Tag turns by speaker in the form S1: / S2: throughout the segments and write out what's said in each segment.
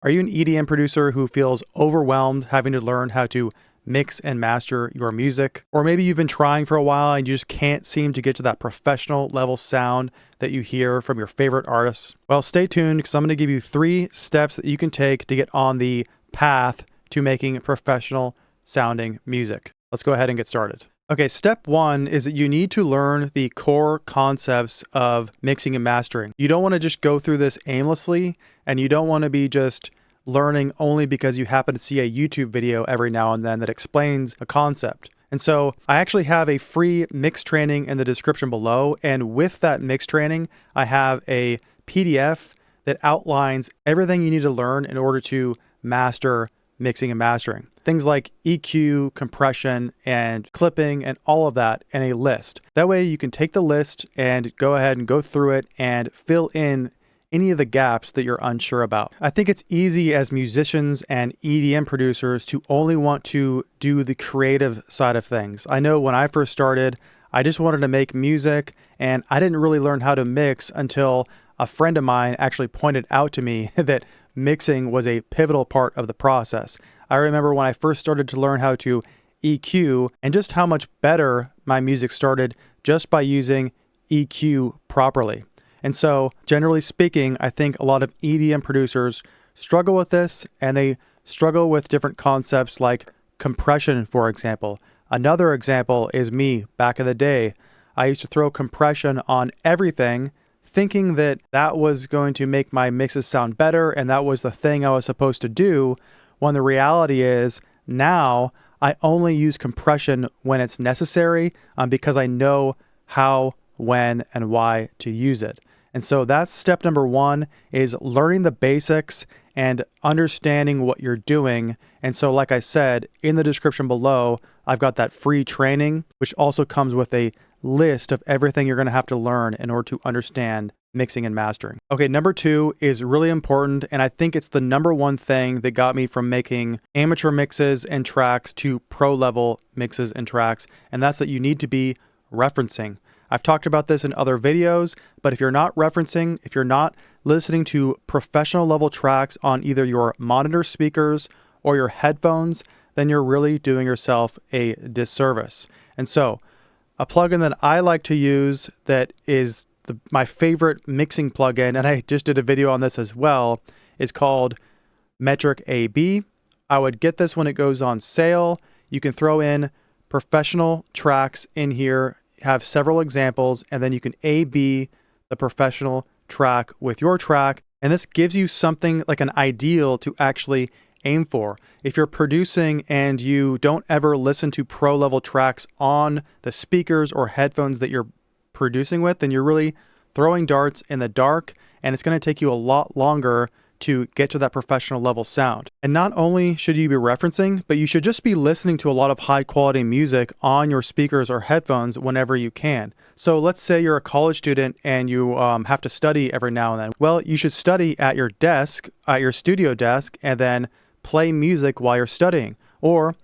S1: Are you an EDM producer who feels overwhelmed having to learn how to mix and master your music? Or maybe you've been trying for a while and you just can't seem to get to that professional level sound that you hear from your favorite artists? Well, stay tuned because I'm going to give you 3 steps that you can take to get on the path to making professional sounding music. Let's go ahead and get started. Okay, step 1 is that you need to learn the core concepts of mixing and mastering. You don't want to just go through this aimlessly, and you don't want to be just learning only because you happen to see a YouTube video every now and then that explains a concept. And so I actually have a free mix training in the description below, and with that mix training, I have a PDF that outlines everything you need to learn in order to master mixing and mastering. Things like EQ, compression, and clipping, and all of that in a list. That way you can take the list and go ahead and go through it and fill in any of the gaps that you're unsure about. I think it's easy as musicians and EDM producers to only want to do the creative side of things. I know when I first started, I just wanted to make music, and I didn't really learn how to mix until a friend of mine actually pointed out to me that mixing was a pivotal part of the process. I remember when I first started to learn how to EQ and just how much better my music started just by using EQ properly. And so, generally speaking, I think a lot of EDM producers struggle with this, and they struggle with different concepts like compression, for example. Another example is me back in the day. I used to throw compression on everything, thinking that that was going to make my mixes sound better and that was the thing I was supposed to do, when the reality is now I only use compression when it's necessary because I know how, when, and why to use it. And so that's step number 1, is learning the basics and understanding what you're doing. And so like I said, in the description below, I've got that free training, which also comes with a list of everything you're going to have to learn in order to understand mixing and mastering. Okay, number 2 is really important, and I think it's the number 1 thing that got me from making amateur mixes and tracks to pro level mixes and tracks, and that's that you need to be referencing. I've talked about this in other videos, but if you're not referencing, if you're not listening to professional level tracks on either your monitor speakers or your headphones, then you're really doing yourself a disservice. And so, a plugin that I like to use that is my favorite mixing plugin, and I just did a video on this as well, is called Metric AB. I would get this when it goes on sale. You can throw in professional tracks in here, have several examples, and then you can A/B the professional track with your track, and this gives you something like an ideal to actually aim for. If you're producing and you don't ever listen to pro level tracks on the speakers or headphones that you're producing with, then you're really throwing darts in the dark, and it's going to take you a lot longer to get to that professional level sound. And not only should you be referencing, but you should just be listening to a lot of high quality music on your speakers or headphones whenever you can. So let's say you're a college student and you have to study every now and then. Well, you should study at your desk, at your studio desk, and then play music while you're studying. Or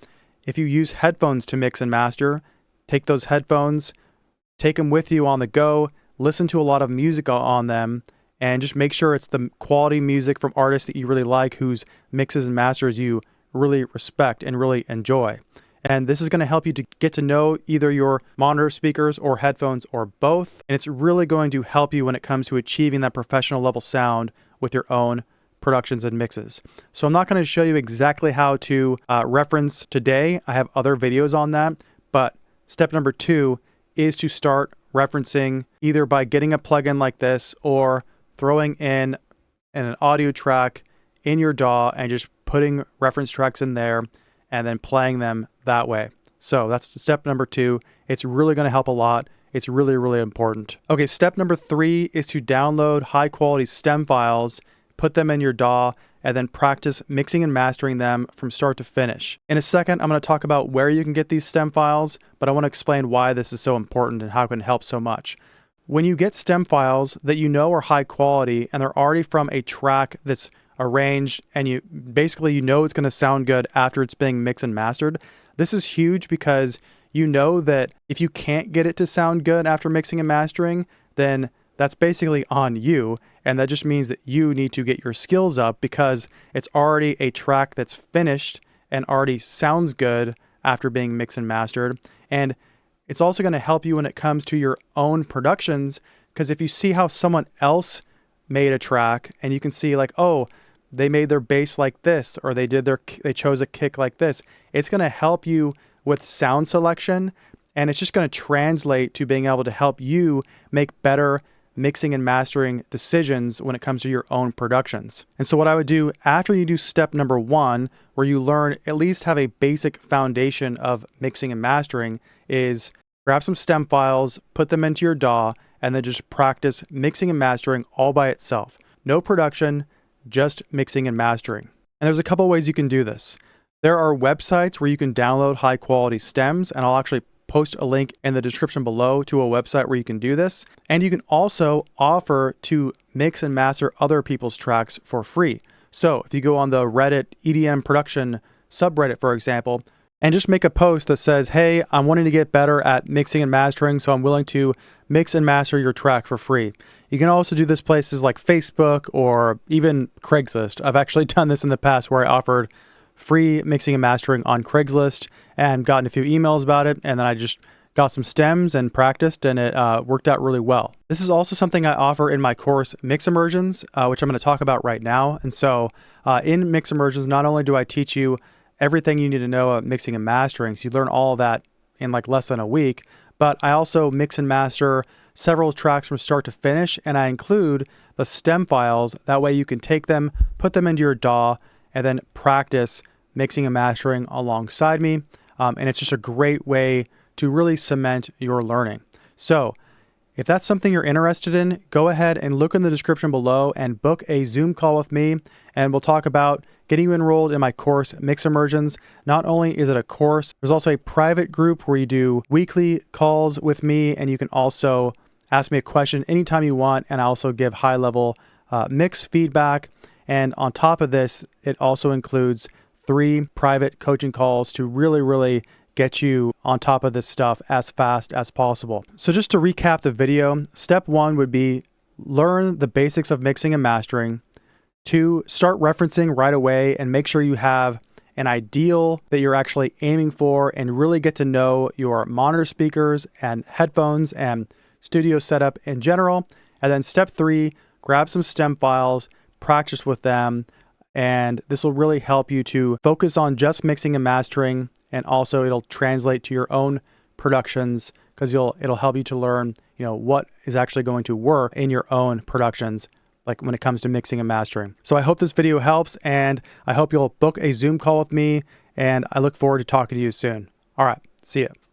S1: if you use headphones to mix and master, take those headphones, take them with you on the go, listen to a lot of music on them, and just make sure it's the quality music from artists that you really like, whose mixes and masters you really respect and really enjoy. And this is going to help you to get to know either your monitor speakers or headphones or both. And it's really going to help you when it comes to achieving that professional level sound with your own productions and mixes. So I'm not going to show you exactly how to reference today. I have other videos on that. But step number 2 is to start referencing either by getting a plugin like this or throwing in an audio track in your DAW and just putting reference tracks in there and then playing them that way. So that's step number 2. It's really going to help a lot. It's really, really important. Okay, step number 3 is to download high quality stem files, put them in your DAW, and then practice mixing and mastering them from start to finish. In a second, I'm going to talk about where you can get these stem files, but I want to explain why this is so important and how it can help so much. When you get stem files that you know are high quality and they're already from a track that's arranged and you know it's going to sound good after it's being mixed and mastered, this is huge because you know that if you can't get it to sound good after mixing and mastering, then that's basically on you. And that just means that you need to get your skills up because it's already a track that's finished and already sounds good after being mixed and mastered. And it's also going to help you when it comes to your own productions, because if you see how someone else made a track and you can see like, oh, they made their bass like this, or they chose a kick like this, it's going to help you with sound selection, and it's just going to translate to being able to help you make better mixing and mastering decisions when it comes to your own productions. And so what I would do after you do step number 1, where you learn, at least have a basic foundation of mixing and mastering, is grab some stem files, put them into your DAW, and then just practice mixing and mastering all by itself. No production, just mixing and mastering. And there's a couple ways you can do this. There are websites where you can download high quality stems, and I'll actually post a link in the description below to a website where you can do this. And you can also offer to mix and master other people's tracks for free. So if you go on the Reddit EDM production subreddit, for example, and just make a post that says, hey, I'm wanting to get better at mixing and mastering, so I'm willing to mix and master your track for free. You can also do this places like Facebook or even Craigslist. I've actually done this in the past where I offered free mixing and mastering on Craigslist and gotten a few emails about it, and then I just got some stems and practiced, and it worked out really well. This is also something I offer in my course Mix Immersions, which I'm going to talk about right now. And so in Mix Immersions, not only do I teach you everything you need to know about mixing and mastering, so you learn all of that in like less than a week, but I also mix and master several tracks from start to finish, and I include the stem files. That way you can take them, put them into your DAW, and then practice mixing and mastering alongside me. And it's just a great way to really cement your learning. So if that's something you're interested in, go ahead and look in the description below and book a Zoom call with me, and we'll talk about getting you enrolled in my course, Mix Immersions. Not only is it a course, there's also a private group where you do weekly calls with me, and you can also ask me a question anytime you want, and I also give high-level mix feedback. And on top of this, it also includes 3 private coaching calls to really get you on top of this stuff as fast as possible. So just to recap the video, step 1 would be learn the basics of mixing and mastering. 2, start referencing right away and make sure you have an ideal that you're actually aiming for and really get to know your monitor speakers and headphones and studio setup in general. And then step 3, grab some stem files, practice with them, and this will really help you to focus on just mixing and mastering, and also it'll translate to your own productions because it'll help you to learn, what is actually going to work in your own productions, like when it comes to mixing and mastering. So I hope this video helps, and I hope you'll book a Zoom call with me, and I look forward to talking to you soon. All right, see ya.